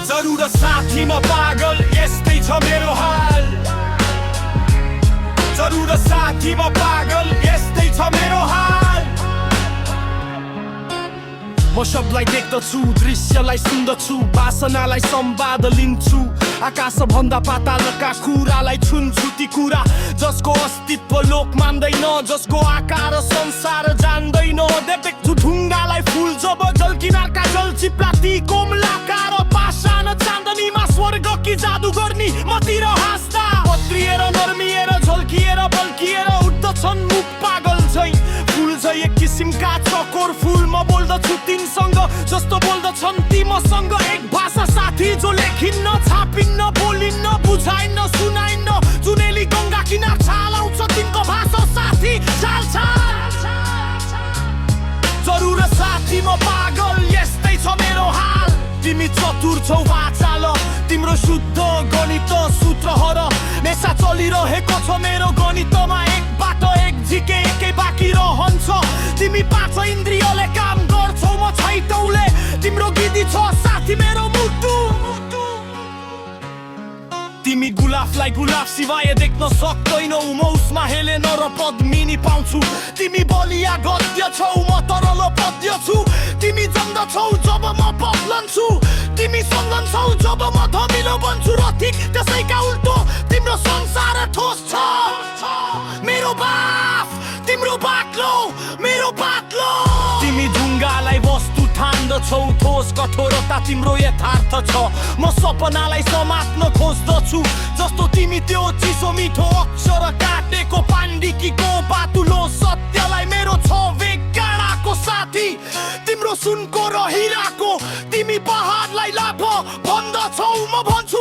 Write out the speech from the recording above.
जरुरत साथीमा पागल यस्तै छ मेरो हाल जरुरत साथीमा पागल यस्तै छ मेरो हाल म सबलाई देख्दछु दृश्यलाई सुन्दछु वासनालाई सम्वाद लिन्छु आकाश भन्दा पातालका कुरालाई छुन्छु ती कुरा जसको अस्तित्व लोक मान्दैन जसको आकार संसार जान्दैन देख्छु ढुङ्गालाई फुल जब जलकिनारका जलचिप्ला ती कोमलाकार पाषाण चान्दनीमा स्वर्ग कि जादु गर्ने मतिर हाँस्दा पत्रिएर नर्मिएर झल्किएर बल्किएर उठ्दछन् मुख पागल झै फुल झै एक किसिमका चकोर फुल म बोल्दछु तिनसँग जस्तो बोल्दछन् ती मसँग एक भाषा साथी जो लेखिन्न छापिन्न बोलिन्न बुझाइन्न सुनाइन्न जुनेली गङ्गा किनार छालाउँछ तिनको भाषा साथी चाल जरुरत साथी म पागल यस्तै छ मेरो हाल तिमी चतुर छौ वाचाल तिम्रो शुद्ध गणित सूत्रहर नेसा चलिरहेको छ मेरो गणितमा एक बाटो एक झिके एकै बाँकी रहन्छ तिमी पाँच इन्द्रियले काम गर्छौ म छैटौले तिम्रो गिदी छ साथी मेरो मुटु तिमी गुलाफलाई गुलाफ सिवाय देख्न सक्दैनौ म उसमा हेलेन र पद्मिनी पाउँछु तिमी बलिया गद्य छौ म तरल पद्य छु तिमी जन्दछौ जब म बदलन्छु तिमी सम्झन्छौ जब म धमिलो बन्छु र ठिक त्यसैका उल्टो तिम्रो संसार ठोस छ मेरो बाफ तिम्रो बाक्लो मेरो बाक्लो तिमी ढुङ्गालाई वस्तु ठान्दछौ ठोस कठोरता तिम्रो यथार्थ छ म सपनालाई समात्न खोज्दछु जस्तो तिमी त्यो चिसो मिठो अक्षर काटेको पाण्डिकीको बातुलो सत्यलाई मेरो छ वेगाडाको साथी तिम्रो सुनको र हिराको तिमी पहाडलाई लाभ भन्दछौ म भन्छु